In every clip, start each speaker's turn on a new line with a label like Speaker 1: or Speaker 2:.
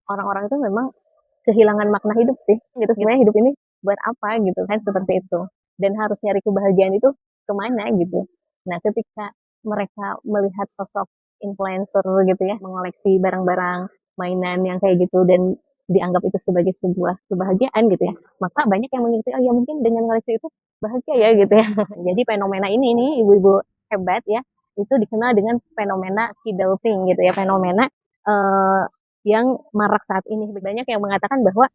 Speaker 1: orang-orang itu memang kehilangan makna hidup sih, gitu. Sebenarnya hidup ini buat apa gitu kan, seperti itu. Dan harus nyari kebahagiaan itu kemana gitu. Nah, ketika mereka melihat sosok influencer gitu ya, mengoleksi barang-barang mainan yang kayak gitu dan dianggap itu sebagai sebuah kebahagiaan gitu ya, maka banyak yang mengikuti, oh ya mungkin dengan koleksi itu bahagia ya gitu ya. Jadi fenomena ini nih ibu-ibu hebat ya, itu dikenal dengan fenomena kidulting gitu ya, fenomena uh, yang marak saat ini. Banyak yang mengatakan bahwa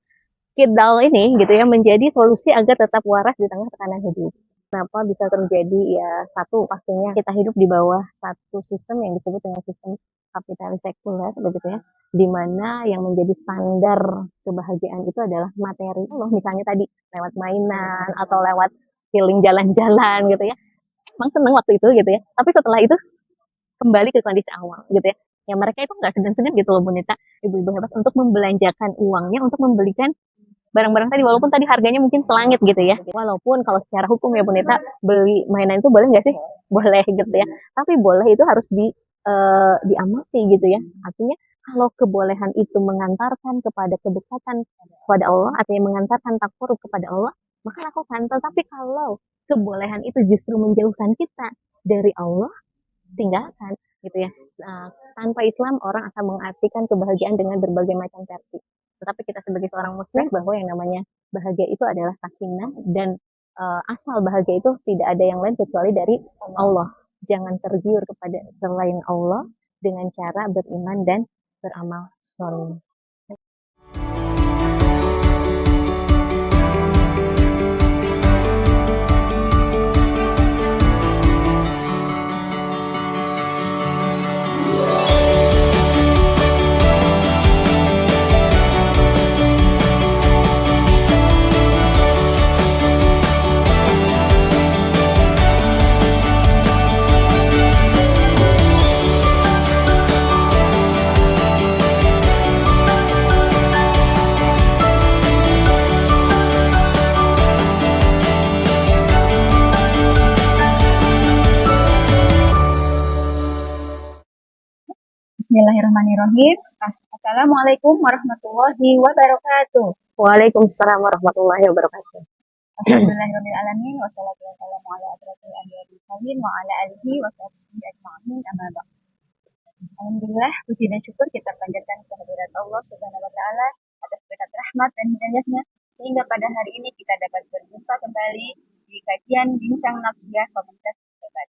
Speaker 1: kidal ini gitu ya menjadi solusi agar tetap waras di tengah tekanan hidup. Kenapa bisa terjadi? Ya satu pastinya kita hidup di bawah satu sistem yang disebut dengan sistem kapitalis sekuler begitu ya, di mana yang menjadi standar kebahagiaan itu adalah materi loh, misalnya tadi lewat mainan atau lewat healing jalan-jalan gitu ya, emang seneng waktu itu gitu ya, tapi setelah itu kembali ke kondisi awal gitu ya. Ya mereka itu nggak segan-segan gitu loh Bunita, ibu-ibu hebat untuk membelanjakan uangnya untuk membelikan barang-barang tadi walaupun tadi harganya mungkin selangit gitu ya. Walaupun kalau secara hukum ya Bunita beli mainan itu boleh nggak sih? Boleh gitu ya. Tapi boleh itu harus diamati gitu ya. Artinya kalau kebolehan itu mengantarkan kepada kedekatan kepada Allah, artinya mengantarkan takwur kepada Allah, maka lakukan. Tetapi kalau kebolehan itu justru menjauhkan kita dari Allah, tinggalkan gitu ya. Tanpa Islam orang akan mengartikan kebahagiaan dengan berbagai macam versi. Tetapi kita sebagai seorang muslim bahwa yang namanya bahagia itu adalah sakinah dan asal bahagia itu tidak ada yang lain kecuali dari Allah. Jangan tergiur kepada selain Allah dengan cara beriman dan beramal soleh.
Speaker 2: Bismillahirrahmanirrahim. Assalamualaikum warahmatullahi wabarakatuh.
Speaker 1: Waalaikumsalam warahmatullahi wabarakatuh.
Speaker 2: Alhamdulillahirrahmanirrahim. Wassalatu wassalamu ala asrofil anbiya'i wal mursalin wa ala alihi wa sahbihi ajma'in amma ba'd. Alhamdulillah, puji dan syukur kita panjatkan kehadirat Allah Subhanahu wa taala atas berkat rahmat dan hidayahnya sehingga pada hari ini kita dapat berjumpa kembali di kajian bincang nafsiyah komunitas hebat.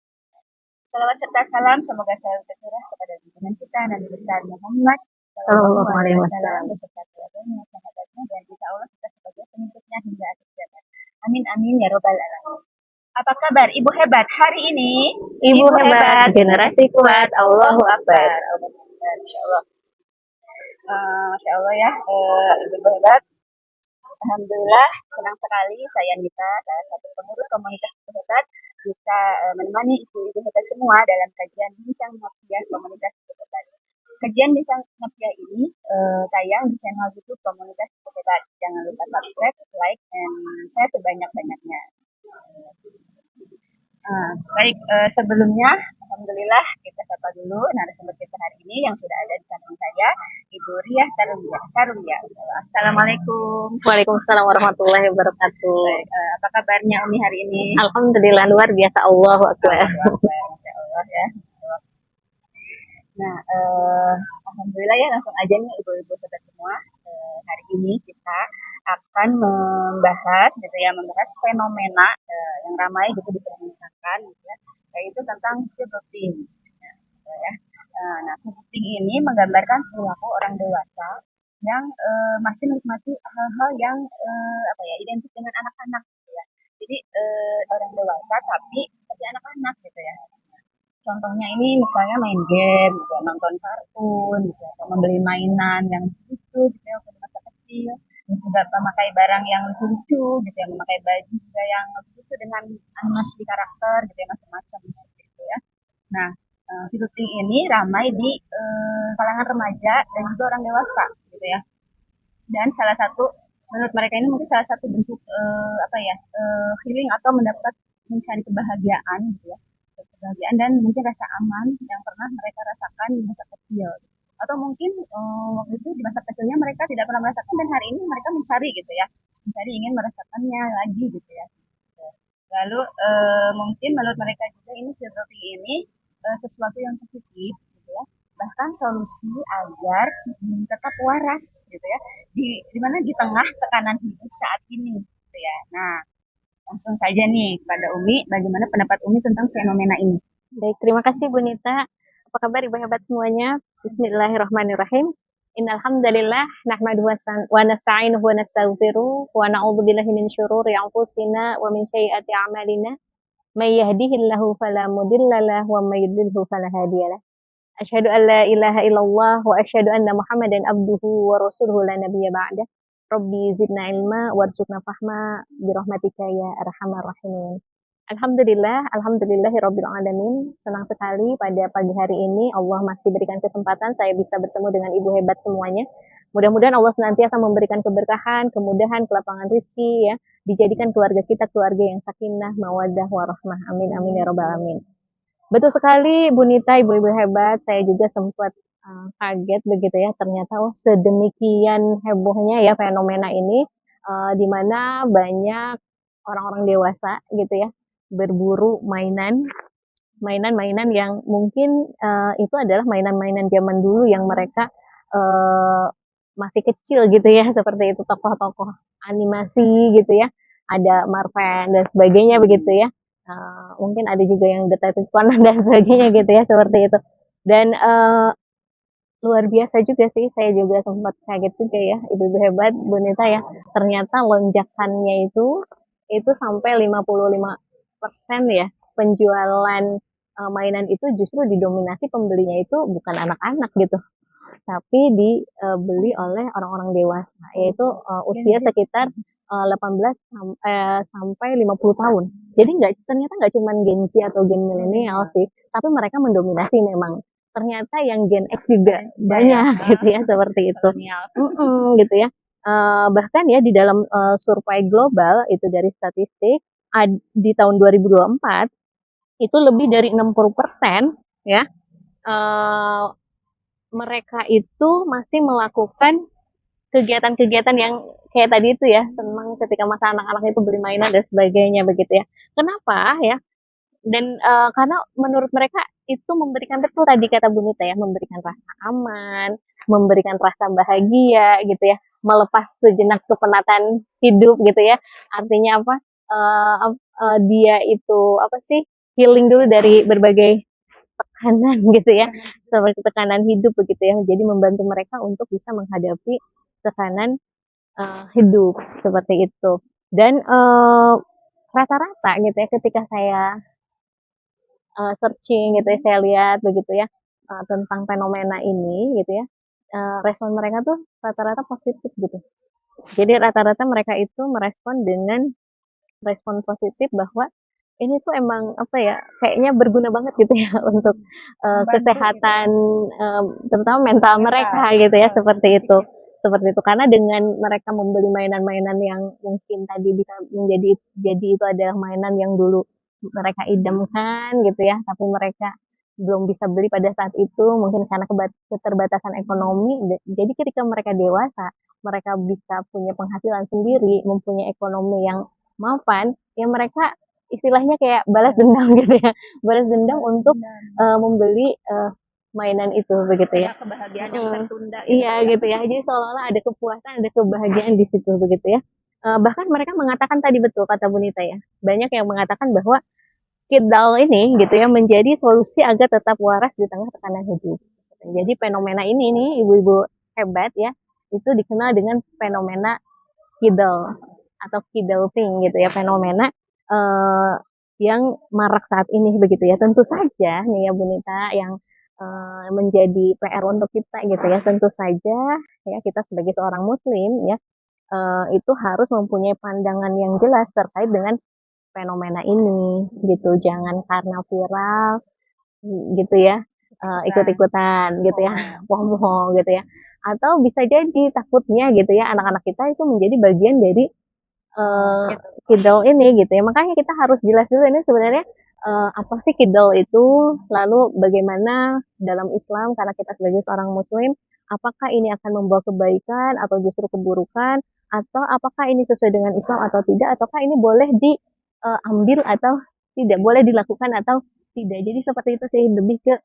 Speaker 2: Salawat serta salam semoga selalu tercurah kepada junjungan kita Nabi besar Muhammad
Speaker 1: Sallallahu alaihi wasallam
Speaker 2: beserta keluarganya, sahabatnya, dan insya Allah kita sebagai pengikutnya hingga akhir zaman. Amin amin ya robbal alamin. Apa kabar Ibu hebat hari ini?
Speaker 1: Ibu hebat, generasi kuat, Allahu Akbar.
Speaker 2: Masya Allah. Masya Allah ya, Ibu hebat. Alhamdulillah senang sekali saya Nita, salah satu pengurus komunitas Ibu hebat, bisa menemani ibu-ibu hebat semua dalam kajian bincang nafsiyah komunitas Ibu hebat. Kajian bincang nafsiyah ini tayang di channel YouTube komunitas Ibu hebat. Jangan lupa subscribe, like, dan share sebanyak-banyaknya. Baik, sebelumnya alhamdulillah kita sapa dulu narasumber kita hari ini yang sudah ada di samping saya, Ibu Riah Karunia. Assalamualaikum.
Speaker 1: Waalaikumsalam warahmatullahi wabarakatuh.
Speaker 2: Baik, apa kabarnya Umi hari ini?
Speaker 1: Alhamdulillah luar biasa, Allahu Akbar.
Speaker 2: Masya Allah ya. Nah, alhamdulillah ya, langsung aja nih ibu-ibu hebat semua. Hari ini kita akan membahas fenomena yang ramai gitu diperbincangkan gitu ya, yaitu tentang kidulting. Ya. Nah, kidulting ini menggambarkan perilaku orang dewasa yang masih menikmati hal-hal yang identik dengan anak-anak gitu ya. Jadi orang dewasa tapi seperti anak-anak gitu ya. Contohnya ini misalnya main game, gitu, nonton kartun, gitu, atau membeli mainan yang lucu, gitu ya, untuk masa kecil, dan juga memakai barang yang lucu, gitu ya, memakai baju juga yang lucu dengan animasi karakter, gitu ya, macam-macam, gitu ya. Nah, kidulting ini ramai di kalangan remaja dan juga orang dewasa, gitu ya. Dan salah satu, menurut mereka ini mungkin salah satu bentuk healing atau mencari kebahagiaan, gitu ya, kebahagiaan dan mungkin rasa aman yang pernah mereka rasakan di masa kecil. atau mungkin waktu itu di masa kecilnya mereka tidak pernah merasakan dan hari ini mereka mencari gitu ya, mencari ingin merasakannya lagi gitu ya. Lalu mungkin menurut mereka juga ini seperti ini sesuatu yang positif gitu ya. Bahkan solusi agar tetap waras gitu ya. Di mana di tengah tekanan hidup saat ini gitu ya. Nah, langsung saja nih kepada Umi, bagaimana pendapat Umi tentang fenomena ini?
Speaker 1: Baik, terima kasih Bu Nita. Apa kabar Ibu hebat semuanya? Bismillahirrahmanirrahim. Innal hamdalillah nahmaduhu wa nasta'inuhu wa nastaghfiruh wa na'udzu billahi min syururi anfusina wa min sayyiati a'malina. May yahdihillahu fala mudhillalah wa may yudlilhu fala hadiyalah. Asyhadu an la ilaha illallah wa asyhadu anna Muhammadan abduhu wa rasuluhu la nabiyya ba'da. Rabbi zidna ilma warzuqna fahma birahmatika ya arhamar rahimin. Alhamdulillahirabbil alamin. Senang sekali pada pagi hari ini Allah masih berikan kesempatan saya bisa bertemu dengan ibu hebat semuanya. Mudah-mudahan Allah senantiasa memberikan keberkahan, kemudahan, kelapangan rezeki ya. Dijadikan keluarga kita keluarga yang sakinah, mawaddah, warahmah. Amin amin ya rabbal alamin. Betul sekali Bu Nita, ibu-ibu hebat. Saya juga sempat kaget begitu ya. Ternyata oh sedemikian hebohnya ya fenomena ini di mana banyak orang-orang dewasa gitu ya berburu mainan-mainan yang mungkin itu adalah mainan-mainan zaman dulu yang mereka uh, masih kecil gitu ya seperti itu tokoh-tokoh animasi gitu ya ada Marvel dan sebagainya begitu ya mungkin ada juga yang Detektif Conan dan sebagainya gitu ya seperti itu dan luar biasa juga sih saya juga sempat kaget juga ya ibu-ibu hebat bonita ya ternyata lonjakannya itu sampai 55% ya penjualan mainan itu justru didominasi pembelinya itu bukan anak-anak gitu tapi dibeli oleh orang-orang dewasa yaitu usia sekitar 18 sampai 50 tahun. Jadi ternyata nggak cuma Gen Z atau Gen milenial sih, tapi mereka mendominasi memang. Ternyata yang Gen X juga banyak gitu ya seperti itu. Gitu ya. Bahkan ya di dalam survei global itu dari statistik di tahun 2024 itu lebih dari 60% ya uh, mereka itu masih melakukan kegiatan-kegiatan yang kayak tadi itu ya senang ketika masa anak-anak itu beli mainan dan sebagainya begitu ya. Kenapa ya? Dan karena menurut mereka itu memberikan betul tadi kata Bu Nita ya, memberikan rasa aman, memberikan rasa bahagia gitu ya, melepas sejenak kepenatan hidup gitu ya. Artinya apa? Dia itu apa sih? Healing dulu dari berbagai tekanan gitu ya, seperti tekanan hidup begitu ya. Jadi membantu mereka untuk bisa menghadapi tekanan hidup seperti itu. Dan rata-rata gitu ya ketika saya searching gitu ya, saya lihat begitu ya tentang fenomena ini gitu ya. Respon mereka tuh rata-rata positif gitu. Jadi rata-rata mereka itu merespon dengan respon positif bahwa ini tuh emang apa ya kayaknya berguna banget gitu ya untuk kesehatan terutama mental mereka gitu ya seperti itu karena dengan mereka membeli mainan-mainan yang mungkin tadi bisa jadi itu adalah mainan yang dulu mereka idamkan gitu ya tapi mereka belum bisa beli pada saat itu mungkin karena keterbatasan ekonomi jadi ketika mereka dewasa mereka bisa punya penghasilan sendiri mempunyai ekonomi yang mapan ya mereka istilahnya kayak balas dendam gitu ya balas dendam untuk membeli mainan itu begitu ya
Speaker 2: Kebahagiaan yang tertunda gitu.
Speaker 1: iya gitu ya jadi seolah-olah ada kepuasan ada kebahagiaan di situ begitu ya bahkan mereka mengatakan tadi betul kata Bunita ya banyak yang mengatakan bahwa kidal ini gitu ya menjadi solusi agar tetap waras di tengah tekanan hidup jadi fenomena ini nih ibu-ibu hebat ya itu dikenal dengan fenomena kidal atau kidulting gitu ya fenomena yang marak saat ini begitu ya tentu saja nih ya Bunita yang menjadi PR untuk kita gitu ya tentu saja ya kita sebagai seorang muslim ya itu harus mempunyai pandangan yang jelas terkait dengan fenomena ini gitu jangan karena viral gitu ya ikut-ikutan gitu ya FOMO gitu ya atau bisa jadi takutnya gitu ya anak-anak kita itu menjadi bagian dari kidal ini gitu ya makanya kita harus jelas dulu ini sebenarnya apa sih kidal itu, lalu bagaimana dalam Islam karena kita sebagai seorang muslim, apakah ini akan membawa kebaikan atau justru keburukan, atau apakah ini sesuai dengan Islam atau tidak, ataukah ini boleh diambil atau tidak, boleh dilakukan atau tidak. Jadi seperti itu sih, lebih ke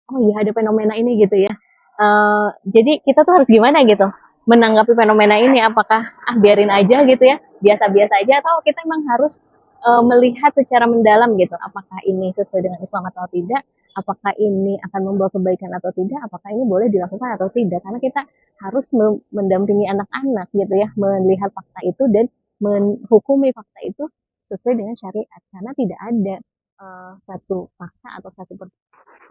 Speaker 1: oh iya ada fenomena ini gitu ya. Jadi kita tuh harus gimana gitu menanggapi fenomena ini, apakah biarin aja gitu ya, biasa-biasa aja, atau kita emang harus melihat secara mendalam gitu, apakah ini sesuai dengan Islam atau tidak, apakah ini akan membawa kebaikan atau tidak, apakah ini boleh dilakukan atau tidak. Karena kita harus mendampingi anak-anak gitu ya, melihat fakta itu dan menghukumi fakta itu sesuai dengan syariat. Karena tidak ada satu fakta atau satu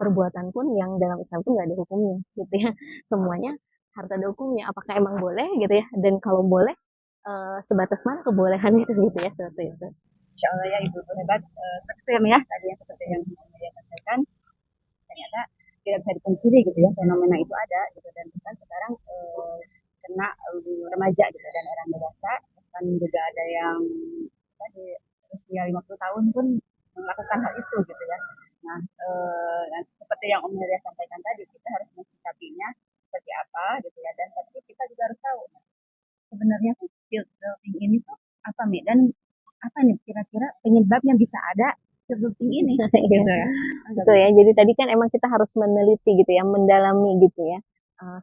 Speaker 1: perbuatan pun yang dalam Islam itu nggak ada hukumnya gitu ya. Semuanya harus ada hukumnya. Apakah emang boleh gitu ya? Dan kalau boleh sebatas mana kebolehan itu gitu ya, seperti itu.
Speaker 2: Insya Allah ya Ibu hebat. Seperti itu ya tadi yang seperti yang saya sampaikan, ternyata tidak bisa dipungkiri gitu ya, fenomena itu ada gitu, dan bahkan sekarang kena remaja gitu dan orang dewasa, kan juga ada yang di usia 50 tahun pun melakukan hal itu gitu ya. Nah, seperti yang Om Maria sampaikan tadi, kita harus mensikapinya seperti apa gitu ya, dan tapi kita juga harus tahu sebenarnya tuh guilt ini tuh apa nih, dan apa nih kira-kira penyebab yang bisa ada guilting ini gitu ya.
Speaker 1: Betul ya. Jadi tadi kan emang kita harus meneliti gitu ya, mendalami gitu ya.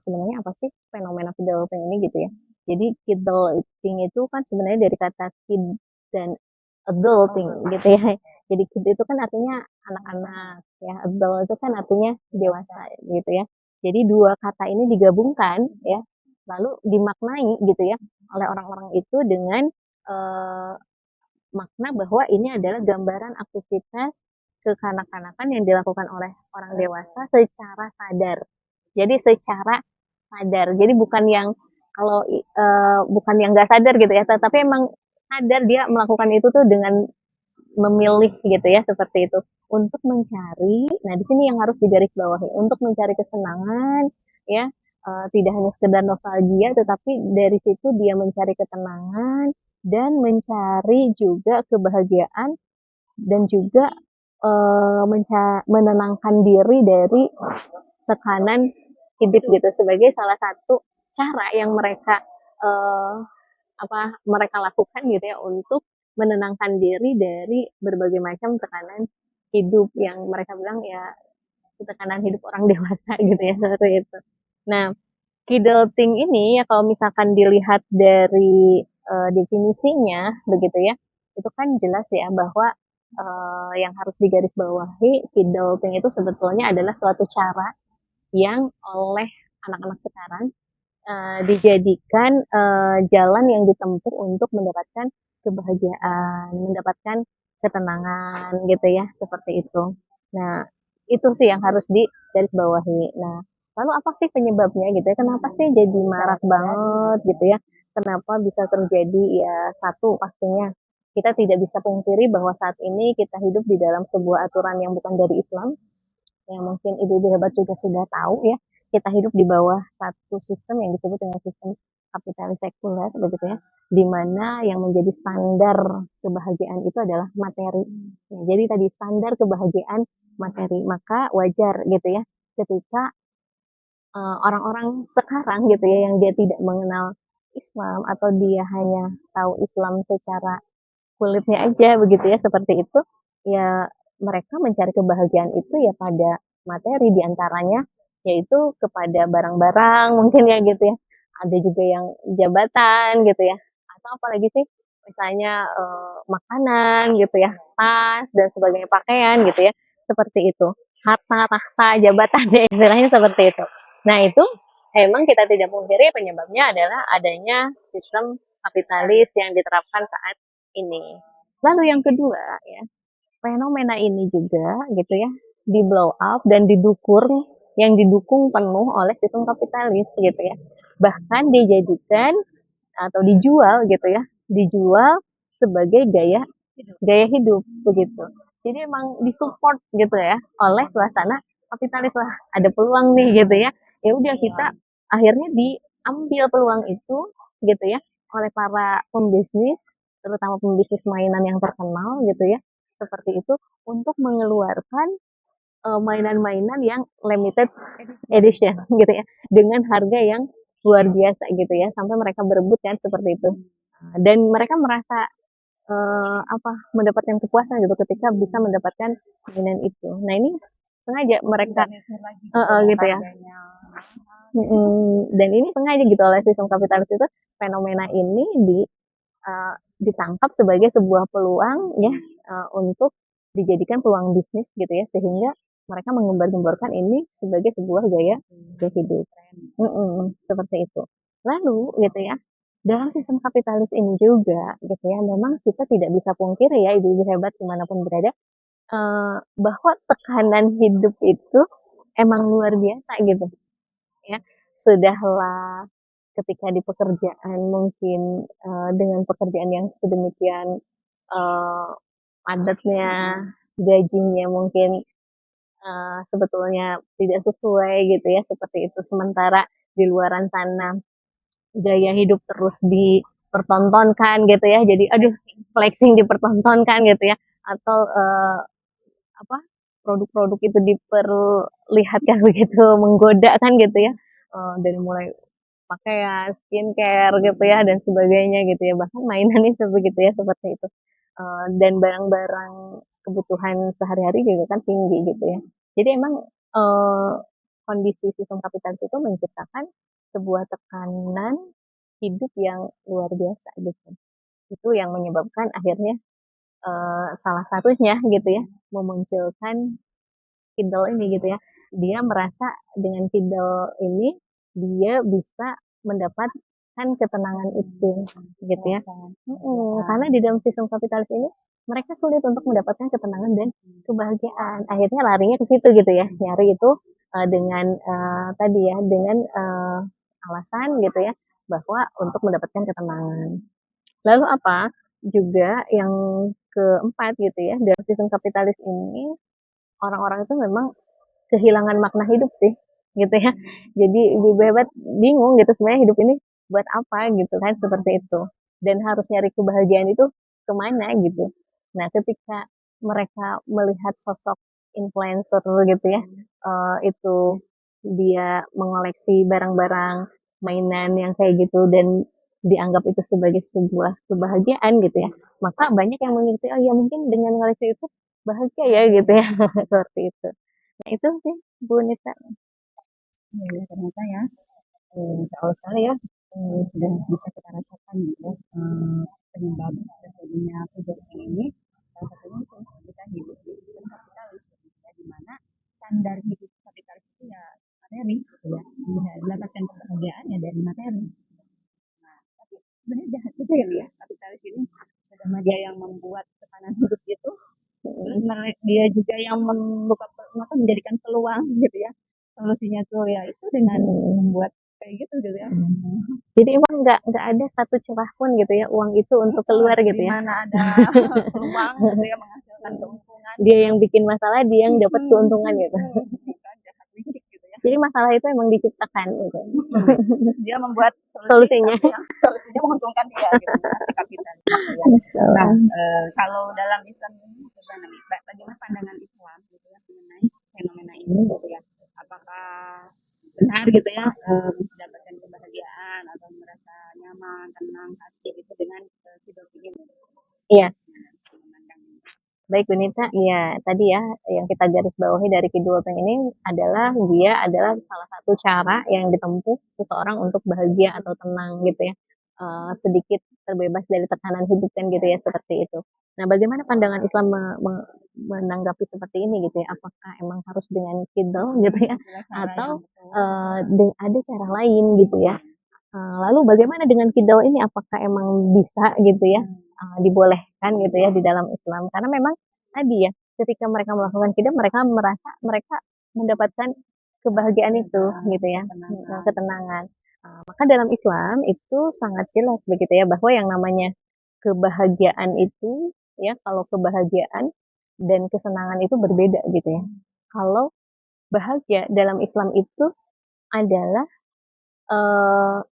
Speaker 1: Sebenarnya apa sih fenomena kidulting ini gitu ya. Jadi kidulting itu kan sebenarnya dari kata kid dan adulting gitu ya. Jadi kid itu kan artinya anak-anak ya, adult itu kan artinya dewasa gitu ya. Jadi dua kata ini digabungkan ya, lalu dimaknai gitu ya oleh orang-orang itu dengan eh, makna bahwa ini adalah gambaran aktivitas kekanak-kanakan yang dilakukan oleh orang dewasa secara sadar. Jadi secara sadar. Jadi bukan yang kalau bukan yang nggak sadar gitu ya, tetapi emang sadar dia melakukan itu tuh dengan memilih gitu ya, seperti itu, untuk mencari. Nah di sini yang harus digarisbawahi, untuk mencari kesenangan ya, tidak hanya sekedar nostalgia, tetapi dari situ dia mencari ketenangan dan mencari juga kebahagiaan, dan juga menenangkan diri dari tekanan hidup gitu, sebagai salah satu cara yang mereka eh, mereka lakukan gitu ya, untuk menenangkan diri dari berbagai macam tekanan hidup yang mereka bilang ya tekanan hidup orang dewasa gitu ya, seperti itu. Nah, kidulting ini ya kalau misalkan dilihat dari definisinya begitu ya, itu kan jelas ya bahwa yang harus digarisbawahi, kidulting itu sebetulnya adalah suatu cara yang oleh anak-anak sekarang dijadikan jalan yang ditempuh untuk mendapatkan kebahagiaan, mendapatkan ketenangan gitu ya, seperti itu. Nah, itu sih yang harus digarisbawahi. Nah, lalu apa sih penyebabnya gitu ya? Kenapa sih jadi marak banget gitu ya? Kenapa bisa terjadi? Ya, satu pastinya kita tidak bisa pungkiri bahwa saat ini kita hidup di dalam sebuah aturan yang bukan dari Islam, yang mungkin ibu-ibu hebat juga sudah tahu ya, kita hidup di bawah satu sistem yang disebut dengan sistem kapitalis sekuler begitu ya, di mana yang menjadi standar kebahagiaan itu adalah materi. Ya, jadi tadi standar kebahagiaan materi, maka wajar gitu ya ketika orang-orang sekarang gitu ya yang dia tidak mengenal Islam, atau dia hanya tahu Islam secara kulitnya aja begitu ya, seperti itu ya, mereka mencari kebahagiaan itu ya pada materi, diantaranya yaitu kepada barang-barang mungkin ya gitu ya, ada juga yang jabatan gitu ya, atau apalagi sih misalnya makanan gitu ya, tas dan sebagainya, pakaian gitu ya, seperti itu, harta tahta jabatan ya, istilahnya seperti itu. Nah itu emang kita tidak pungkiri penyebabnya adalah adanya sistem kapitalis yang diterapkan saat ini. Lalu yang kedua ya, fenomena ini juga gitu ya, di blow up dan didukung penuh oleh sistem kapitalis gitu ya. Bahkan dijadikan atau dijual gitu ya, dijual sebagai gaya gaya hidup begitu. Jadi emang disupport gitu ya oleh suasana kapitalis, lah ada peluang nih gitu ya. Ya udah kita akhirnya diambil peluang itu gitu ya oleh para pembisnis, terutama pembisnis mainan yang terkenal gitu ya. seperti itu untuk mengeluarkan mainan-mainan yang limited edition gitu ya, dengan harga yang luar biasa gitu ya, sampai mereka berebut kan seperti itu. Dan mereka merasa mendapatkan kepuasan gitu ketika bisa mendapatkan mainan itu. Nah ini sengaja mereka gitu ya. Dan ini sengaja gitu oleh sistem kapitalis itu, fenomena ini ditangkap sebagai sebuah peluang ya, untuk dijadikan peluang bisnis gitu ya, sehingga mereka mengembar-gemborkan ini sebagai sebuah gaya hidup. Seperti itu. Lalu gitu ya, dalam sistem kapitalis ini juga gitu ya, memang kita tidak bisa pungkiri ya, ibu-ibu hebat dimanapun berada, bahwa tekanan hidup itu emang luar biasa gitu ya. Sudahlah ketika di pekerjaan mungkin dengan pekerjaan yang sedemikian padatnya, gajinya mungkin sebetulnya tidak sesuai gitu ya, seperti itu. Sementara di luaran sana gaya hidup terus dipertontonkan gitu ya, jadi aduh flexing dipertontonkan gitu ya, atau apa produk-produk itu diperlihatkan begitu menggoda kan gitu ya, dari mulai pakaian, skincare gitu ya dan sebagainya gitu ya, bahkan mainan itu begitu ya, seperti itu. Dan barang-barang kebutuhan sehari-hari juga kan tinggi gitu ya. Jadi emang kondisi sistem kapitalis itu menciptakan sebuah tekanan hidup yang luar biasa gitu. Itu yang menyebabkan akhirnya salah satunya gitu ya, memunculkan Kindle ini gitu ya. Dia merasa dengan Kindle ini dia bisa mendapatkan ketenangan itu gitu ya. Karena di dalam sistem kapitalis ini mereka sulit untuk mendapatkan ketenangan dan kebahagiaan. Akhirnya larinya ke situ gitu ya. Nyari itu dengan tadi ya, dengan alasan gitu ya, bahwa untuk mendapatkan ketenangan. Lalu apa? Juga yang keempat gitu ya, dalam sistem kapitalis ini orang-orang itu memang kehilangan makna hidup sih gitu ya. Jadi ibu hebat bingung gitu sebenarnya hidup ini buat apa gitu kan, seperti itu. Dan harus nyari kebahagiaan itu kemana gitu. Nah ketika mereka melihat sosok influencer gitu ya, itu dia mengoleksi barang-barang mainan yang kayak gitu dan dianggap itu sebagai sebuah kebahagiaan gitu ya, maka banyak yang mengerti oh ya mungkin dengan ngoleksi itu bahagia ya gitu ya. Seperti itu. Nah itu sih Bu Nita.
Speaker 2: Iya, ternyata ya, jauh sekali ya, sudah bisa kita rasakan gitu ya, penyebab terjadinya kejadian ini, salah satunya itu kita hidup di sistem kapitalis gitu ya, di mana standar hidup kapitalis itu ya materi gitu ya, mendapatkan kebahagiaan ya dari materi. Nah, tapi sebenarnya jahat juga ya kapitalis ini, selama dia yang membuat tekanan hidup itu, terus dia juga yang membuka menjadikan peluang gitu ya. Solusinya tuh ya itu dengan membuat kayak gitu ya.
Speaker 1: Jadi emang nggak ada satu celah pun gitu ya uang itu untuk keluar gitu
Speaker 2: Di
Speaker 1: ya.
Speaker 2: mana ada peluang gitu ya menghasilkan keuntungan.
Speaker 1: Dia yang bikin masalah, dia yang dapat keuntungan gitu.
Speaker 2: Jahat licik gitu ya.
Speaker 1: Jadi masalah itu emang diciptakan gitu.
Speaker 2: Dia membuat
Speaker 1: Solusinya.
Speaker 2: solusinya menguntungkan dia gitu ya, si kapitalis ya. Nah, kalau dalam Islam ini bagaimana pandangan Islam gitu ya mengenai fenomena ini gitu ya. Apakah benar gitu ya mendapatkan kebahagiaan atau merasa nyaman, tenang hati gitu dengan hidup ini?
Speaker 1: Iya. Baik Benita, ya tadi ya yang kita garis bawahi dari Kidul Peng ini adalah dia adalah salah satu cara yang ditempuh seseorang untuk bahagia atau tenang gitu ya, sedikit terbebas dari tekanan hidup kan gitu ya, seperti itu. Nah bagaimana pandangan Islam menanggapi seperti ini gitu ya, apakah emang harus dengan Kidul gitu ya, atau ada cara lain gitu ya. Lalu bagaimana dengan Kidul ini, apakah emang bisa gitu ya, dibolehkan gitu ya di dalam Islam? Karena memang tadi ya, ketika mereka melakukan kidam, mereka merasa mereka mendapatkan kebahagiaan itu gitu ya, ketenangan. Maka dalam Islam itu sangat jelas begitu ya, bahwa yang namanya kebahagiaan itu ya, kalau kebahagiaan dan kesenangan itu berbeda gitu ya. Kalau bahagia dalam Islam itu adalah uh,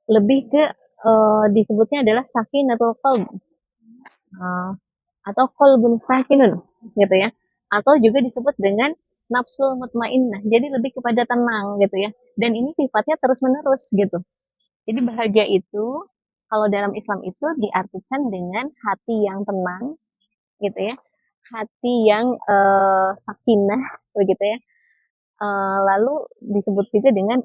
Speaker 1: lebih ke disebutnya adalah sakinatul qalb. Uh, atau qalbun sakinun gitu ya. Atau juga disebut dengan nafsul mutmainnah. Jadi lebih kepada tenang gitu ya. Dan ini sifatnya terus-menerus gitu. Jadi bahagia itu kalau dalam Islam itu diartikan dengan hati yang tenang gitu ya. Hati yang sakinah begitu ya. Lalu disebut juga dengan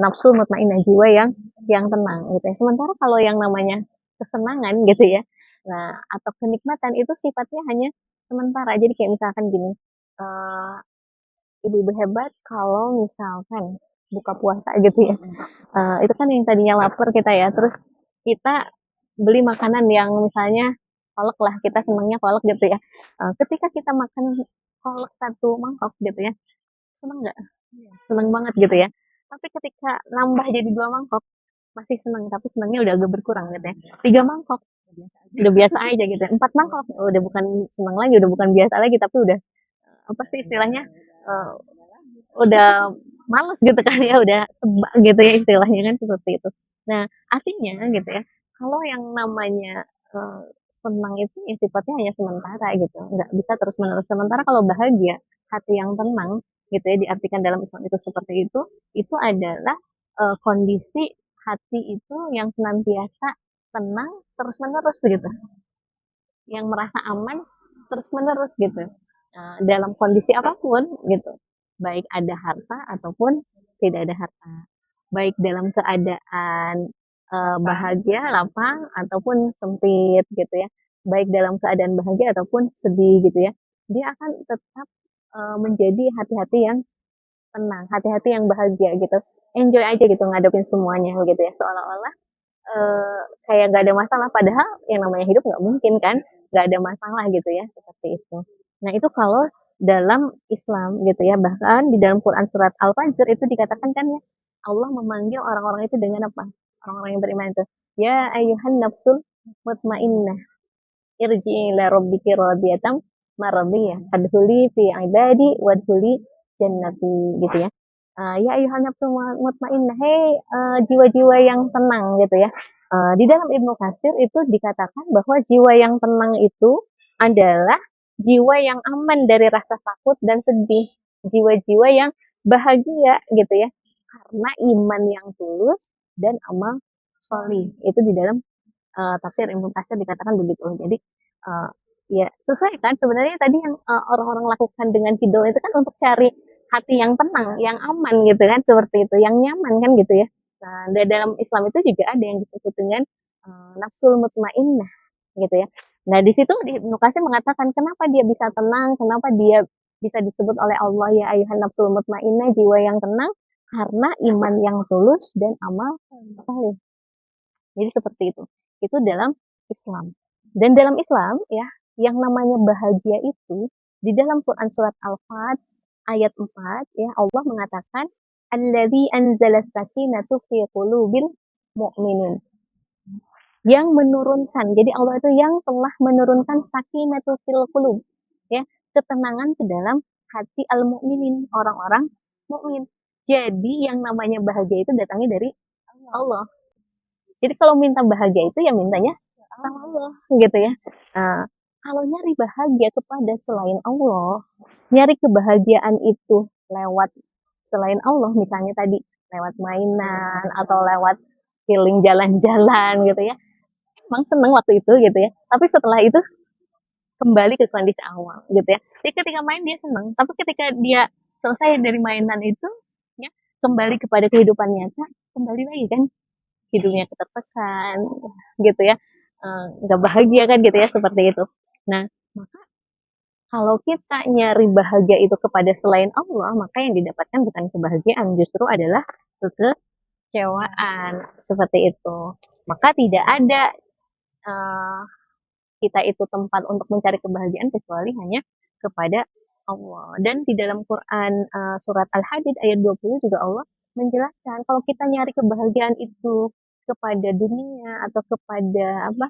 Speaker 1: nafsu mutmainnah, jiwa yang tenang gitu ya. Sementara kalau yang namanya kesenangan gitu ya, nah atau kenikmatan itu sifatnya hanya sementara. Jadi kayak misalkan gini, uh, ibu-ibu hebat kalau misalkan buka puasa gitu ya, itu kan yang tadinya lapar kita ya, terus kita beli makanan yang misalnya kolak lah, kita senangnya kolak gitu ya. Ketika kita makan kolak satu mangkok gitu ya, seneng nggak? Seneng banget gitu ya. Tapi ketika nambah jadi 2 mangkok, masih seneng, tapi senengnya udah agak berkurang gitu ya. 3 mangkok, udah biasa aja gitu ya. 4 mangkok, udah bukan seneng lagi, udah bukan biasa lagi, tapi udah, apa sih istilahnya, eee, udah males gitu kan ya, udah sebak gitu ya istilahnya kan seperti itu. Nah, artinya gitu ya, kalau yang namanya, senang itu ya sifatnya hanya sementara gitu, nggak bisa terus-menerus. Sementara kalau bahagia, hati yang tenang gitu ya, diartikan dalam Islam itu seperti itu adalah, kondisi hati itu yang senantiasa tenang terus-menerus gitu, yang merasa aman terus-menerus gitu, dalam kondisi apapun gitu, baik ada harta ataupun tidak ada harta, baik dalam keadaan bahagia, lapang ataupun sempit gitu ya, baik dalam keadaan bahagia ataupun sedih gitu ya, dia akan tetap menjadi hati-hati yang tenang, hati-hati yang bahagia gitu, enjoy aja gitu ngadepin semuanya gitu ya, seolah-olah kayak nggak ada masalah, padahal yang namanya hidup nggak mungkin kan, nggak ada masalah gitu ya, seperti itu. Nah itu kalau dalam Islam gitu ya, bahkan di dalam Quran surat Al-Fajr itu dikatakan kan ya, Allah memanggil orang-orang itu dengan apa? Orang-orang yang beriman itu, ya ayuhan nafsul mutmainnah, irji'i ila rabbiki radiyatan maradiyah, adkhuli fi ibadi wadkhuli jannati gitu ya. Ya ayuhan nafsu mutmainnah, hei jiwa-jiwa yang tenang gitu ya. Di dalam Ibnu Katsir itu dikatakan bahwa jiwa yang tenang itu adalah jiwa yang aman dari rasa takut dan sedih, jiwa-jiwa yang bahagia gitu ya, karena iman yang tulus dan amal solih. Itu di dalam tafsir Ibnu Katsir dikatakan begitu. Jadi uh, ya sesuai kan sebenarnya tadi yang orang-orang lakukan dengan kidul itu kan untuk cari hati yang tenang, yang aman gitu kan, seperti itu, yang nyaman kan gitu ya. Nah, dalam Islam itu juga ada yang disebut dengan nafsul mutmainnah gitu ya. Nah, di situ di Ibnu Katsir mengatakan kenapa dia bisa tenang, kenapa dia bisa disebut oleh Allah ya ayuhan nafsul mutmainnah, jiwa yang tenang, karena iman yang tulus dan amal saleh. Jadi seperti itu. Itu dalam Islam. Dan dalam Islam ya, yang namanya bahagia itu di dalam Quran surat Al-Fat ayat 4 ya, Allah mengatakan alladzi anzala sakinatu fi qulubil mu'minin. Yang menurunkan. Jadi Allah itu yang telah menurunkan sakinatu fil qulub ya, ketenangan ke dalam hati al-mu'minin, orang-orang mukmin. Jadi yang namanya bahagia itu datangnya dari Allah. Jadi kalau minta bahagia itu ya mintanya sama Allah gitu ya. Nah, kalau nyari bahagia kepada selain Allah, nyari kebahagiaan itu lewat selain Allah, misalnya tadi lewat mainan atau lewat feeling jalan-jalan gitu ya. Emang seneng waktu itu gitu ya. Tapi setelah itu kembali ke kondisi awal gitu ya. Jadi ketika main dia seneng, tapi ketika dia selesai dari mainan itu ya kembali kepada kehidupan nyata, kembali lagi kan hidupnya tertekan gitu ya, nggak bahagia kan gitu ya seperti itu. Nah maka kalau kita nyari bahagia itu kepada selain Allah, maka yang didapatkan bukan kebahagiaan, justru adalah kekecewaan seperti itu. Maka tidak ada uh, kita itu tempat untuk mencari kebahagiaan kecuali hanya kepada Allah. Dan di dalam Quran surat Al-Hadid ayat 20 juga Allah menjelaskan kalau kita nyari kebahagiaan itu kepada dunia atau kepada apa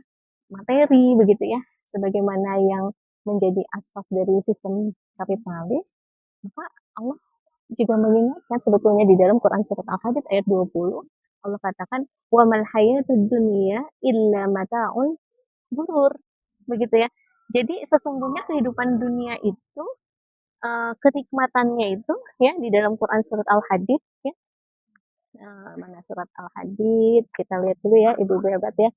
Speaker 1: materi begitu ya, sebagaimana yang menjadi asas dari sistem kapitalis, maka Allah juga mengingatkan sebetulnya di dalam Quran surat Al-Hadid ayat 20 Allah katakan wa mal hayatud dunya illa mata'ul gurur begitu ya. Jadi sesungguhnya kehidupan dunia itu kenikmatannya itu ya di dalam Quran surat Al-Hadid ya, mana surat Al-Hadid kita lihat dulu ya ibu-ibu hebat ya.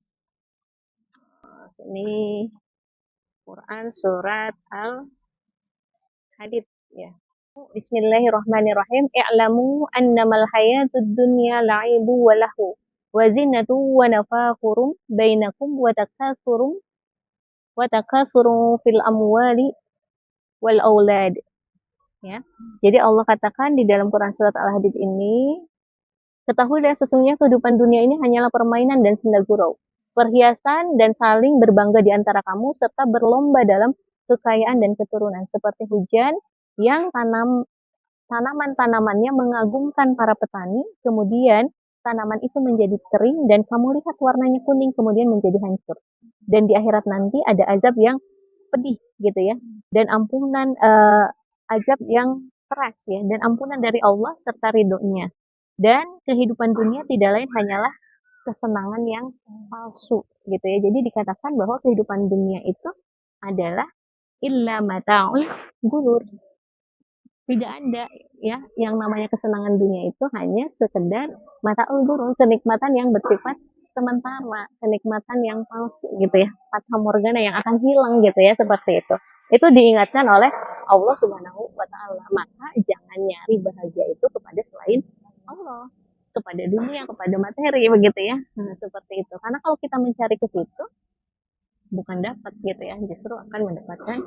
Speaker 1: Ini Quran surat Al-Hadid ya. Bismillahirrahmanirrahim. I'lamu annamal hayatud dunya la'ibu wa lahu wa zinatu wa nafakurum bainakum wa takatsurum fil amwali wal aulad. Ya. Jadi Allah katakan di dalam Quran surat Al-Hadid ini, ketahuilah sesungguhnya kehidupan dunia ini hanyalah permainan dan senda gurau, perhiasan dan saling berbangga di antara kamu, serta berlomba dalam kekayaan dan keturunan, seperti hujan yang tanaman-tanamannya mengagumkan para petani, kemudian tanaman itu menjadi kering dan kamu lihat warnanya kuning, kemudian menjadi hancur. Dan di akhirat nanti ada azab yang pedih gitu ya, dan ampunan azab yang keras ya, dan ampunan dari Allah serta ridhonya. Dan kehidupan dunia tidak lain hanyalah kesenangan yang palsu gitu ya. Jadi dikatakan bahwa kehidupan dunia itu adalah illa mata'ul gurur. Tidak ada ya yang namanya kesenangan dunia itu hanya sekedar mata'ul gurur, kenikmatan yang bersifat sementara, kenikmatan yang palsu gitu ya, fata morgana yang akan hilang gitu ya, seperti itu. Itu diingatkan oleh Allah Subhanahu wa taala. Maka jangan nyari bahagia itu kepada selain Allah, kepada dunia, kepada materi begitu ya. Nah, seperti itu. Karena kalau kita mencari ke situ bukan dapat gitu ya, justru akan mendapatkan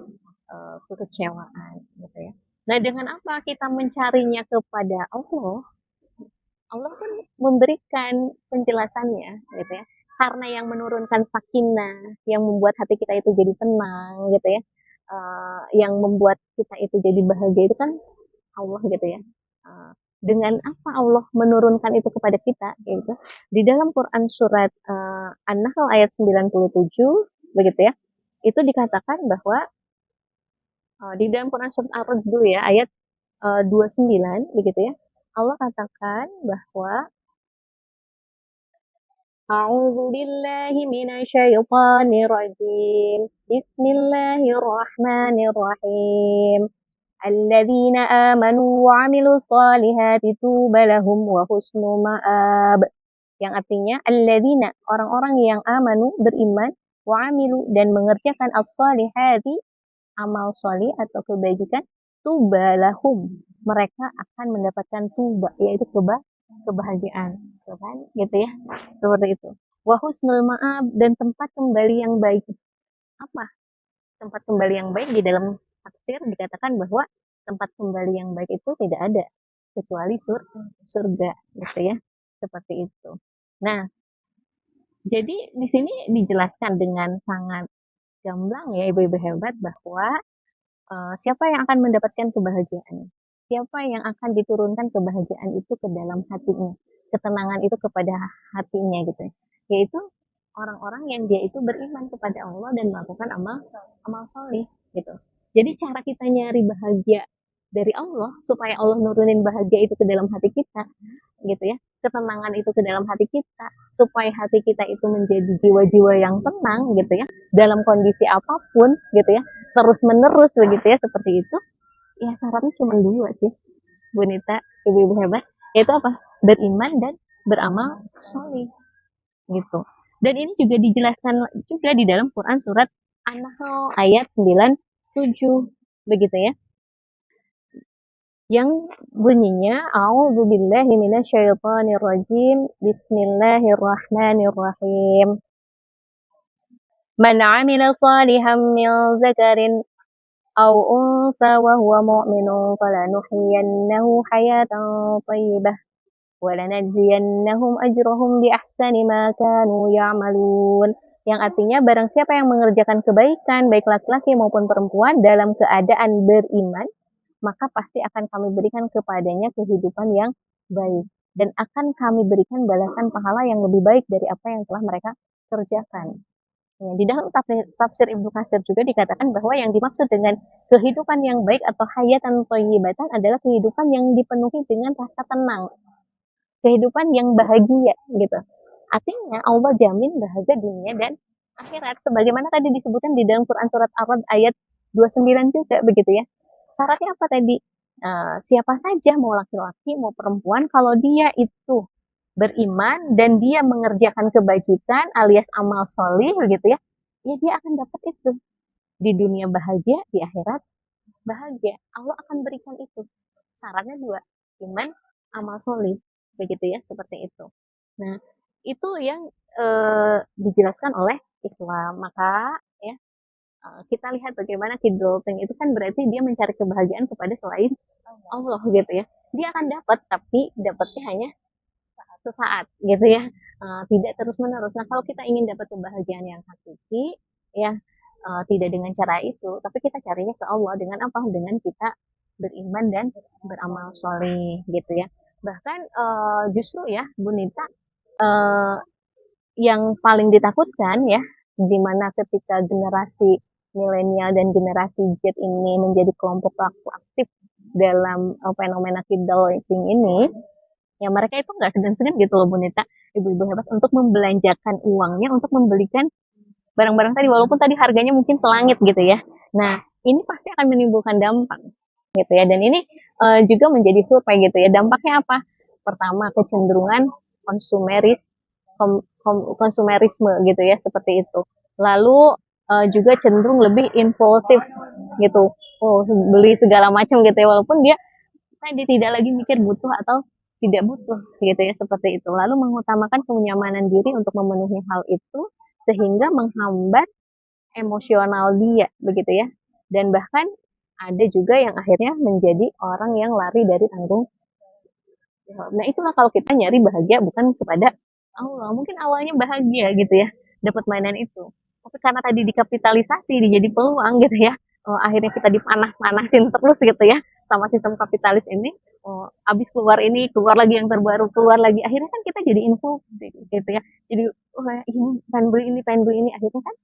Speaker 1: kekecewaan gitu ya. Nah, dengan apa kita mencarinya kepada Allah? Allah pun memberikan penjelasannya gitu ya. Karena yang menurunkan sakinah, yang membuat hati kita itu jadi tenang gitu ya. Yang membuat kita itu jadi bahagia itu kan Allah gitu ya. Dengan apa Allah menurunkan itu kepada kita gitu. Di dalam Quran surat An-Nahl ayat 97 begitu ya. Itu dikatakan bahwa di dalam Quran surat Ar-Ra'd dulu ya ayat 29 begitu ya. Allah katakan bahwa A'udzu billahi minasyaitonir rajim. Bismillahirrahmanirrahim. Alladzina amanu wa 'amilus solihati tuba lahum wa husnu ma'ab. Yang artinya alladzina, orang-orang yang amanu beriman, wa 'amilu dan mengerjakan as-solihati, amal solih atau kebajikan, tuba lahum, mereka akan mendapatkan tuba, yaitu kebahagiaan kan gitu ya, seperti itu. Wa husnul ma'ab dan tempat kembali yang baik. Apa tempat kembali yang baik? Di dalam tafsir dikatakan bahwa tempat kembali yang baik itu tidak ada kecuali surga gitu ya, seperti itu. Nah, jadi di sini dijelaskan dengan sangat gamblang ya ibu-ibu hebat bahwa siapa yang akan mendapatkan kebahagiaan? Siapa yang akan diturunkan kebahagiaan itu ke dalam hatinya? Ketenangan itu kepada hatinya gitu ya. Yaitu orang-orang yang dia itu beriman kepada Allah dan melakukan amal soleh gitu. Jadi cara kita nyari bahagia dari Allah supaya Allah nurunin bahagia itu ke dalam hati kita gitu ya, ketenangan itu ke dalam hati kita supaya hati kita itu menjadi jiwa-jiwa yang tenang gitu ya dalam kondisi apapun gitu ya, terus menerus begitu ya, seperti itu ya. Syaratnya cuma dua sih Bu Nita, ibu-ibu hebat, yaitu apa? Beriman dan beramal soleh gitu. Dan ini juga dijelaskan juga di dalam Quran surat An-Nahl ayat 97 begitu ya, yang bunyinya a'udzubillahi minasyaitonirrajim, bismillahirrahmanirrahim. Man 'amila shalihan min dzakarin aw untha wa huwa mu'minun falanuhyiyannahu hayatan thayyibah wa lanajziyannahum ajrahum bi ahsani ma kanu ya'malun. Yang artinya barang siapa yang mengerjakan kebaikan baik laki-laki maupun perempuan dalam keadaan beriman, maka pasti akan kami berikan kepadanya kehidupan yang baik dan akan kami berikan balasan pahala yang lebih baik dari apa yang telah mereka kerjakan. Ya, di dalam tafsir Ibnu Katsir juga dikatakan bahwa yang dimaksud dengan kehidupan yang baik atau hayatan thayyibatan adalah kehidupan yang dipenuhi dengan rasa tenang, kehidupan yang bahagia gitu. Artinya Allah jamin bahagia dunia dan akhirat sebagaimana tadi disebutkan di dalam Quran surat Ar-Ra'd ayat 29 juga begitu ya. Syaratnya apa tadi? Siapa saja mau laki-laki mau perempuan kalau dia itu beriman dan dia mengerjakan kebajikan alias amal solih begitu ya, ya dia akan dapat itu di dunia bahagia, di akhirat bahagia. Allah akan berikan itu. Syaratnya dua, iman, amal solih, begitu ya, seperti itu. Nah, itu yang dijelaskan oleh Islam. Maka ya kita lihat bagaimana kidulting itu kan berarti dia mencari kebahagiaan kepada selain Allah gitu ya. Dia akan dapat, tapi dapatnya hanya sesaat gitu ya. Tidak terus menerus. Nah kalau kita ingin dapat kebahagiaan yang hakiki, ya tidak dengan cara itu, tapi kita carinya ke Allah dengan apa? Dengan kita beriman dan beramal soleh gitu ya. Bahkan justru ya Bu Nita, eh, yang paling ditakutkan ya, di mana ketika generasi milenial dan generasi Z ini menjadi kelompok pelaku aktif dalam fenomena kidulting ini, ya mereka itu nggak segan-segan gitu loh Bu Nita, ibu-ibu hebat untuk membelanjakan uangnya untuk membelikan barang-barang tadi walaupun tadi harganya mungkin selangit gitu ya. Nah, ini pasti akan menimbulkan dampak gitu ya. Dan ini juga menjadi survei gitu ya. Dampaknya apa? Pertama, kecenderungan konsumeris konsumerisme gitu ya, seperti itu. Lalu juga cenderung lebih impulsif gitu. Oh, beli segala macam gitu ya walaupun dia tadi tidak lagi mikir butuh atau tidak butuh gitu ya, seperti itu. Lalu mengutamakan kenyamanan diri untuk memenuhi hal itu sehingga menghambat emosional dia begitu ya. Dan bahkan ada juga yang akhirnya menjadi orang yang lari dari tanggung jawab. Nah, itulah kalau kita nyari bahagia bukan kepada Allah. Mungkin awalnya bahagia gitu ya, dapat mainan itu. Tapi karena tadi dikapitalisasi, jadi peluang gitu ya. Oh, akhirnya kita dipanas-panasin terus gitu ya sama sistem kapitalis ini. Oh, habis keluar ini, keluar lagi yang terbaru, keluar lagi. Akhirnya kan kita jadi info gitu ya. Jadi, oh ini pengen beli ini, pengen beli ini. Akhirnya kan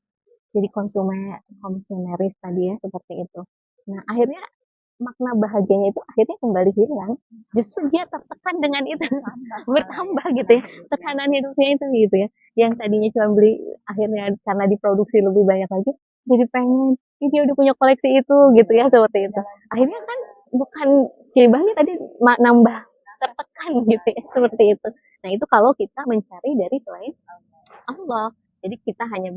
Speaker 1: jadi konsumeris tadi ya, seperti itu. Nah, akhirnya makna bahagianya itu akhirnya kembali hilang. Justru dia tertekan dengan itu, bertambah gitu ya. Tekanan hidupnya itu gitu ya. Yang tadinya cuma beli, akhirnya karena diproduksi lebih banyak lagi, jadi pengen, ini dia udah punya koleksi itu gitu ya, seperti itu. Akhirnya kan bukan ceibahnya tadi nambah tertekan gitu ya, seperti itu. Nah, itu kalau kita mencari dari selain Allah. Jadi kita hanya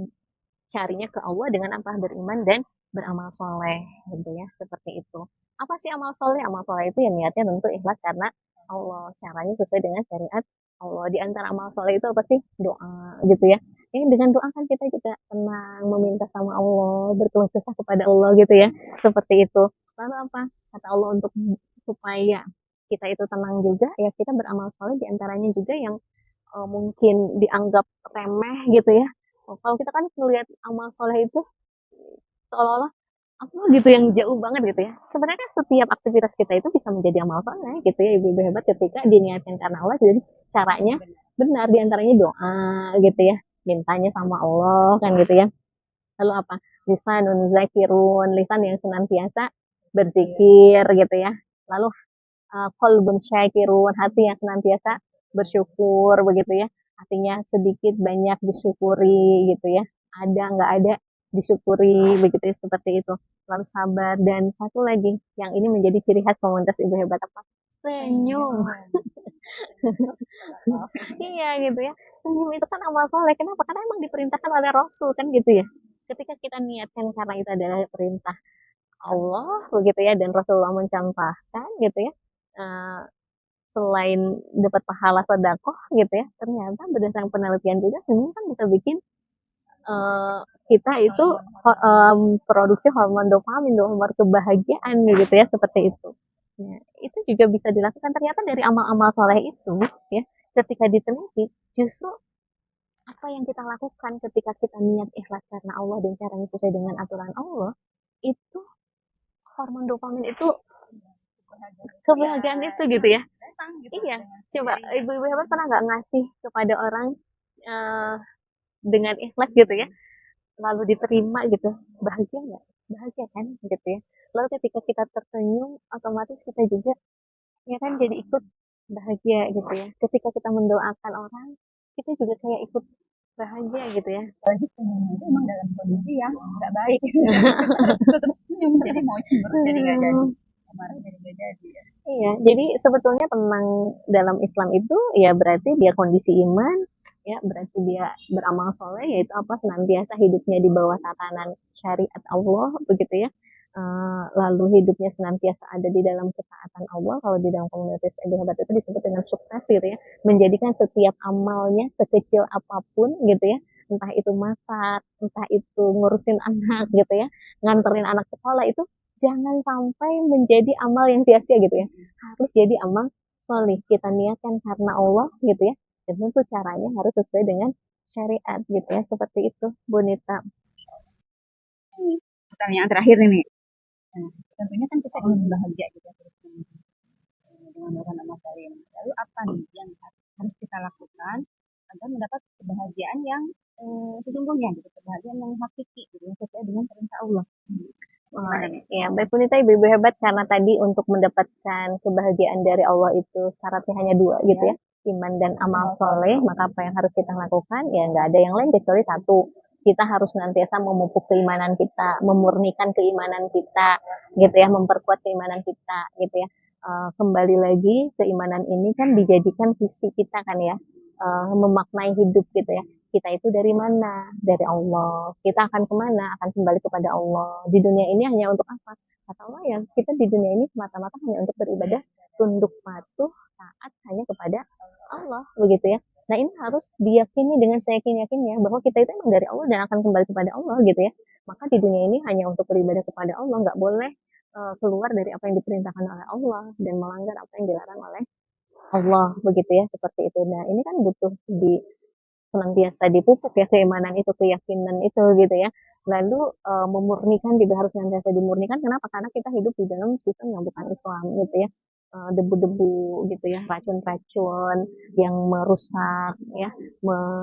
Speaker 1: carinya ke Allah dengan apa? Beriman dan beramal soleh gitu ya, seperti itu. Apa sih amal soleh? Amal soleh itu ya niatnya tentu ikhlas karena Allah, caranya sesuai dengan syariat Allah. Di antara amal soleh itu apa sih? Doa gitu ya. Dengan doa kan kita juga tenang, meminta sama Allah, berkeluh kesah kepada Allah gitu ya, seperti itu. Lalu apa? Kata Allah untuk supaya kita itu tenang juga, ya kita beramal soleh diantaranya juga yang mungkin dianggap remeh gitu ya. Oh, kalau kita kan melihat amal soleh itu seolah-olah apa gitu yang jauh banget gitu ya. Sebenarnya setiap aktivitas kita itu bisa menjadi amal soleh gitu ya, ibu-ibu hebat, ketika diniatkan karena Allah. Jadi caranya benar, diantaranya doa gitu ya, mintanya sama Allah kan gitu ya. Lalu apa? Lisanun zakirun, lisan yang senantiasa berzikir gitu ya. Lalu qalbun syakirun, hati yang senantiasa bersyukur begitu ya. Artinya sedikit banyak disyukuri gitu ya. Ada nggak ada disyukuri begitu ya, seperti itu. Lalu sabar, dan satu lagi yang ini menjadi ciri khas komunitas Ibu Hebat apa? Senyum. Iya gitu ya. Senyum itu kan amal soleh. Kenapa? Karena emang diperintahkan oleh Rasul kan gitu ya. Ketika kita niatkan karena itu adalah perintah Allah begitu ya, dan Rasulullah mencontohkan gitu ya. eh, Selain dapat pahala sedekah gitu ya, ternyata berdasarkan penelitian juga senyum kan bisa bikin eh, kita itu produksi hormon dopamin, hormon kebahagiaan gitu ya, seperti itu. Nah, itu juga bisa dilakukan ternyata dari amal-amal soleh itu ya. Ketika diteliti, justru apa yang kita lakukan ketika kita niat ikhlas karena Allah dan caranya sesuai dengan aturan Allah, itu hormon dopamin itu, kebahagiaan itu gitu ya. Iya, coba ibu-ibu hebat pernah nggak ngasih kepada orang eh, dengan ikhlas gitu ya, lalu diterima gitu, bahagia nggak? Bahagia kan, gitu ya. Lalu ketika kita tersenyum, otomatis kita juga ya kan jadi ikut bahagia gitu ya. Ketika kita mendoakan orang, kita juga kayak ikut bahagia gitu ya.
Speaker 2: Apalagi senyumnya itu emang dalam kondisi yang nggak baik. Kita terus senyum, jadi mau cemberut jadi nggak jadi, mau marah jadi nggak jadi ya.
Speaker 1: Iya, jadi sebetulnya tenang dalam Islam itu ya berarti dia kondisi iman, ya berarti dia beramal soleh, yaitu apa senantiasa hidupnya di bawah tatanan syariat Allah, begitu ya. Lalu hidupnya senantiasa ada di dalam ketaatan Allah. Kalau di dalam komunitas Ibu Hebat itu disebut dengan sukses gitu ya, menjadikan setiap amalnya sekecil apapun gitu ya, entah itu masak, entah itu ngurusin anak gitu ya, nganterin anak sekolah itu jangan sampai menjadi amal yang sia-sia gitu ya. Harus jadi amal solih. Kita niatkan karena Allah gitu ya. Dan tentu caranya harus sesuai dengan syariat gitu ya. Seperti itu, Bonita.
Speaker 2: Pertanyaan terakhir ini. Nah, tentunya kan kita ingin bahagia gitu ya, dengan melakukan amal soleh. Lalu apa nih yang harus kita lakukan agar mendapat kebahagiaan yang sesungguhnya gitu, kebahagiaan yang hakiki gitu, sesuai dengan perintah Allah. Gimana nih?
Speaker 1: Ya, Baik Punita, ibu-ibu hebat karena tadi untuk mendapatkan kebahagiaan dari Allah itu syaratnya hanya dua gitu ya, iman dan amal soleh. Maka apa yang harus kita lakukan? Ya nggak ada yang lain kecuali satu. Kita harus senantiasa memupuk keimanan kita, memurnikan keimanan kita, gitu ya, memperkuat keimanan kita, gitu ya. Kembali lagi keimanan ini kan dijadikan visi kita kan ya, memaknai hidup gitu ya. Kita itu dari mana? Dari Allah. Kita akan kemana? Akan kembali kepada Allah. Di dunia ini hanya untuk apa? Kata Allah ya, kita di dunia ini semata-mata hanya untuk beribadah, tunduk patuh, taat hanya kepada Allah, begitu ya. Nah ini harus diyakini dengan seyakin-yakinnya bahwa kita itu emang dari Allah dan akan kembali kepada Allah gitu ya. Maka di dunia ini hanya untuk beribadah kepada Allah, nggak boleh keluar dari apa yang diperintahkan oleh Allah dan melanggar apa yang dilarang oleh Allah, begitu ya, seperti itu. Nah ini kan butuh di senantiasa dipupuk ya keimanan itu, keyakinan itu gitu ya. Lalu memurnikan juga harus senantiasa dimurnikan. Kenapa? Karena kita hidup di dalam sistem yang bukan Islam gitu ya. Debu-debu gitu ya, racun-racun yang merusak ya,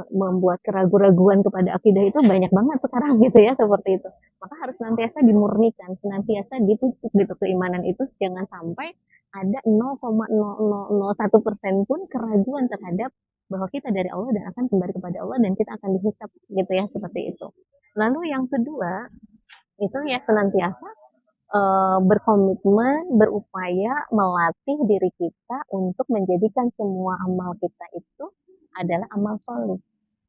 Speaker 1: membuat keraguan-raguan kepada akidah itu banyak banget sekarang gitu ya, seperti itu. Maka harus senantiasa dimurnikan, senantiasa dipupuk gitu keimanan itu, jangan sampai ada 0,0001% pun keraguan terhadap bahwa kita dari Allah dan akan kembali kepada Allah dan kita akan dihisap gitu ya, seperti itu. Lalu yang kedua itu ya senantiasa berkomitmen, berupaya melatih diri kita untuk menjadikan semua amal kita itu adalah amal soleh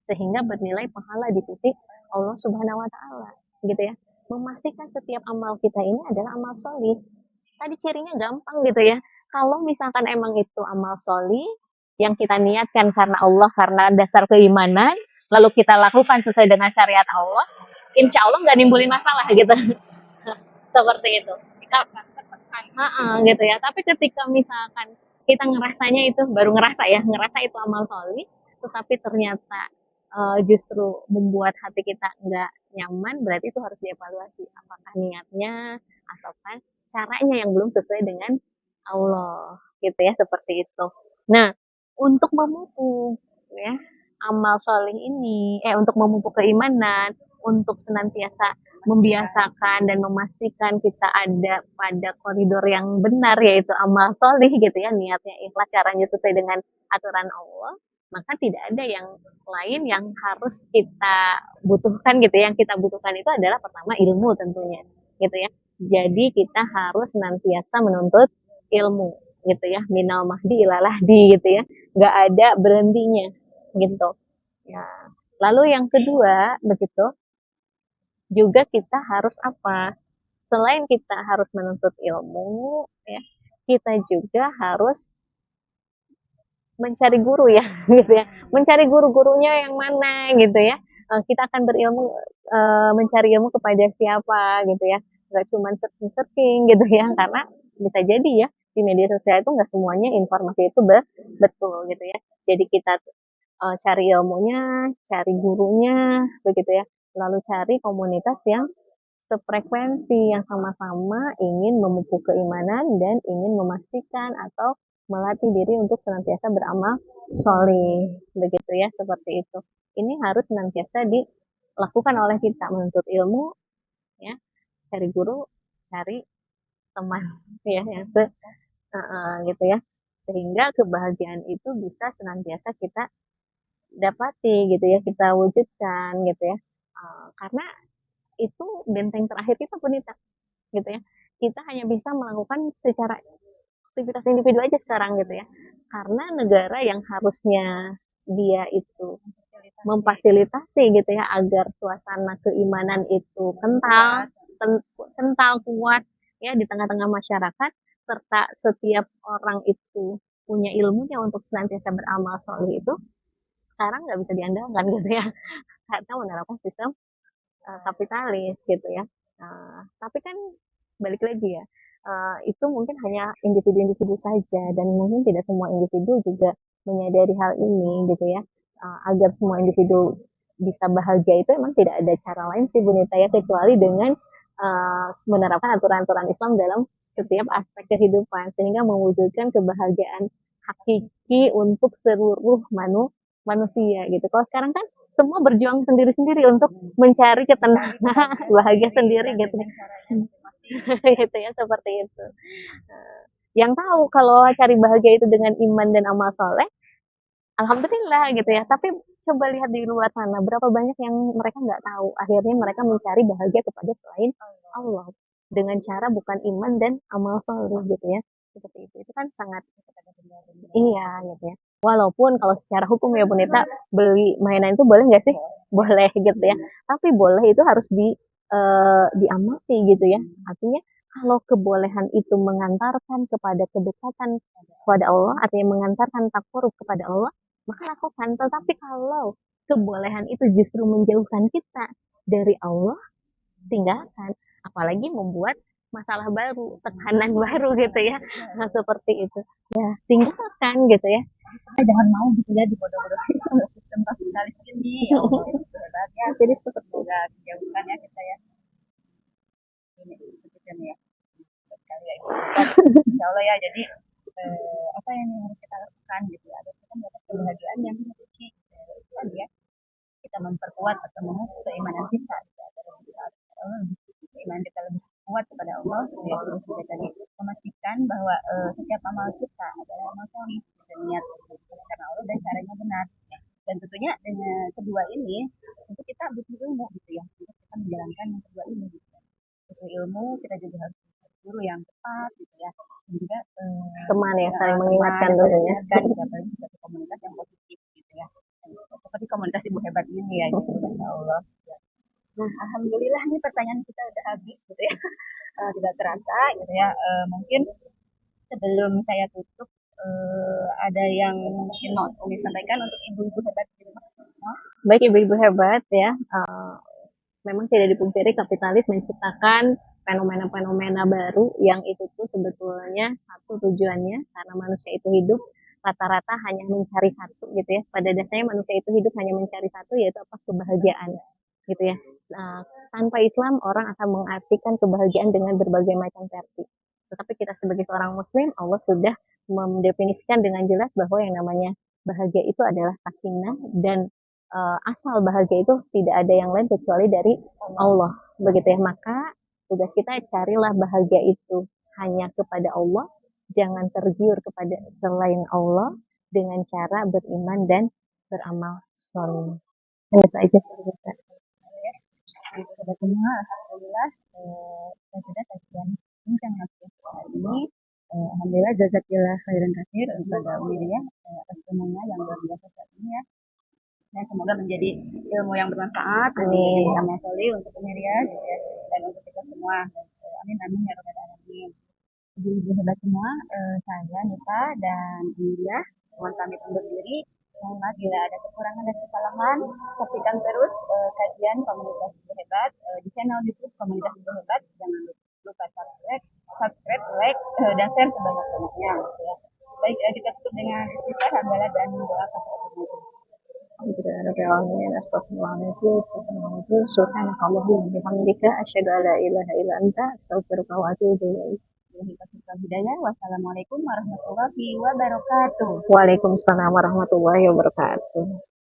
Speaker 1: sehingga bernilai pahala di sisi Allah Subhanahu Wa Taala gitu ya. Memastikan setiap amal kita ini adalah amal soleh. Tadi cirinya gampang gitu ya. Kalau misalkan emang itu amal soleh yang kita niatkan karena Allah, karena dasar keimanan, lalu kita lakukan sesuai dengan syariat Allah, insya Allah nggak nimbulin masalah gitu. Seperti itu. Gitu ya. Tapi ketika misalkan kita ngerasanya itu baru ngerasa ya, ngerasa itu amal soleh, tetapi ternyata justru membuat hati kita nggak nyaman, berarti itu harus dievaluasi. Apakah niatnya ataukah caranya yang belum sesuai dengan Allah, gitu ya, seperti itu. Nah, untuk memupuk ya amal soleh ini, untuk memupuk keimanan, untuk senantiasa membiasakan dan memastikan kita ada pada koridor yang benar yaitu amal solih gitu ya, niatnya ikhlas, caranya sesuai dengan aturan Allah, maka tidak ada yang lain yang harus kita butuhkan gitu ya. Yang kita butuhkan itu adalah pertama ilmu tentunya gitu ya. Jadi kita harus senantiasa menuntut ilmu gitu ya, minal mahdi ilalah di gitu ya, nggak ada berhentinya gitu ya. Lalu yang kedua begitu juga kita harus apa? Selain kita harus menuntut ilmu, ya, kita juga harus mencari guru ya, gitu ya. Mencari guru-gurunya yang mana, gitu ya. Kita akan berilmu, mencari ilmu kepada siapa, gitu ya. Gak cuma searching-searching, gitu ya. Karena bisa jadi ya, di media sosial itu nggak semuanya informasi itu betul, gitu ya. Jadi kita cari ilmunya, cari gurunya, begitu ya. Lalu cari komunitas yang sefrekuensi, yang sama-sama ingin memupuk keimanan dan ingin memastikan atau melatih diri untuk senantiasa beramal soleh, begitu ya, seperti itu. Ini harus senantiasa dilakukan oleh kita, menuntut ilmu, ya, cari guru, cari teman, ya, yang gitu ya, sehingga kebahagiaan itu bisa senantiasa kita dapati gitu ya, kita wujudkan gitu ya. Karena itu benteng terakhir kita wanita gitu ya. Kita hanya bisa melakukan secara aktivitas individu aja sekarang gitu ya. Karena negara yang harusnya dia itu memfasilitasi gitu ya agar suasana keimanan itu kental, kental kuat ya di tengah-tengah masyarakat serta setiap orang itu punya ilmunya untuk senantiasa beramal soleh itu sekarang nggak bisa diandalkan gitu ya karena menerapkan sistem kapitalis gitu ya. Tapi kan balik lagi ya, itu mungkin hanya individu-individu saja dan mungkin tidak semua individu juga menyadari hal ini gitu ya. Agar semua individu bisa bahagia itu emang tidak ada cara lain sih Bu Nita ya kecuali dengan menerapkan aturan-aturan Islam dalam setiap aspek kehidupan sehingga mewujudkan kebahagiaan hakiki untuk seluruh manusia gitu. Kalau sekarang kan semua berjuang sendiri-sendiri untuk mencari ketenangan, bahagia sendiri gitu. Gitu ya, seperti itu. Yang tahu kalau cari bahagia itu dengan iman dan amal soleh, alhamdulillah gitu ya. Tapi coba lihat di luar sana, berapa banyak yang mereka nggak tahu. Akhirnya mereka mencari bahagia kepada selain Allah dengan cara bukan iman dan amal soleh gitu ya. Seperti itu. Itu kan sangat iya gitu ya. Walaupun kalau secara hukum ya Bu Nita, beli mainan itu boleh nggak sih? Boleh gitu ya. Tapi boleh itu harus diamati gitu ya. Artinya kalau kebolehan itu mengantarkan kepada kedekatan kepada Allah, artinya mengantarkan takarub kepada Allah, maka lakukan. Tetapi kalau kebolehan itu justru menjauhkan kita dari Allah, tinggalkan. Apalagi membuat masalah baru, tekanan baru gitu ya. Nah, seperti itu. Ya, tinggalkan gitu ya.
Speaker 2: Jangan mau gitu ya dibodoh-bodohin sama sistem kapitalis ini. Ya Allah, itu hebat ya.
Speaker 1: Jadi seperti itu.
Speaker 2: Semoga dijauhkan ya kita ya. Ini ikutin ya. Sekali ya. Insya Allah ya. Jadi apa yang harus kita lakukan gitu ya. Agar kita mendapat kebahagiaan yang memiliki tadi ya. Kita memperkuat atau memupuk keimanan kita. Keimanan kita lebih kuat kepada Allah. Ya, terus juga tadi memastikan bahwa setiap amal kita adalah amal soleh dan niat karena Allah dan caranya benar. Dan tentunya dengan kedua ini untuk kita butuh ilmu gitu ya untuk kita menjalankan yang kedua ini gitu. Butuh ilmu kita juga harus guru yang tepat gitu ya dan juga
Speaker 1: teman ya saling mengingatkan dulu ya
Speaker 2: dan juga bagi satu komunitas yang positif gitu ya seperti komunitas ibu hebat ini ya gitu Masya Allah ya. Nah alhamdulillah nih pertanyaan kita udah habis gitu ya tidak terasa gitu ya mungkin sebelum saya tutup ada yang mungkin mau Umi sampaikan untuk ibu-ibu hebat di rumah?
Speaker 1: Baik ibu-ibu hebat ya, memang tidak dipungkiri kapitalis menciptakan fenomena-fenomena baru yang itu tuh sebetulnya satu tujuannya karena manusia itu hidup rata-rata hanya mencari satu gitu ya. Pada dasarnya manusia itu hidup hanya mencari satu yaitu apa kebahagiaan gitu ya. Tanpa Islam orang akan mengartikan kebahagiaan dengan berbagai macam versi. Tetapi kita sebagai seorang muslim Allah sudah mendefinisikan dengan jelas bahwa yang namanya bahagia itu adalah sakinah dan asal bahagia itu tidak ada yang lain kecuali dari Allah begitu ya. Maka tugas kita carilah bahagia itu hanya kepada Allah, jangan tergiur kepada selain Allah dengan cara beriman dan beramal soleh. Itu aja kita.
Speaker 2: Sudah semua alhamdulillah saya sudah kajian bincang hari ini alhamdulillah jazakillah khairan katsir kepada Umi ya atas ilmunya yang luar biasa saat ini ya dan semoga menjadi ilmu yang bermanfaat menjadi amal soleh untuk Emilia gitu ya, dan untuk kita semua amin amin ya rabbal alamin. Ibu-ibu hebat semua saya Nita dan Emilia mohon pamit undur diri. Mohon maaf bila ada kekurangan dan kesalahan. Saksikan terus kajian komunitas ibu hebat di channel YouTube komunitas ibu hebat. Jangan lupa subscribe, like dan share sebanyak-banyaknya. Ya. Baik kita tutup dengan istighfar, hamdalah dan doa kafaratul majlis.
Speaker 1: Subhanakallahumma wa bihamdika asyhadu an la ilaha illa anta astaghfiruka wa atubu ilaik.
Speaker 2: Wassalamualaikum warahmatullahi wabarakatuh.
Speaker 1: Waalaikumsalam warahmatullahi wabarakatuh.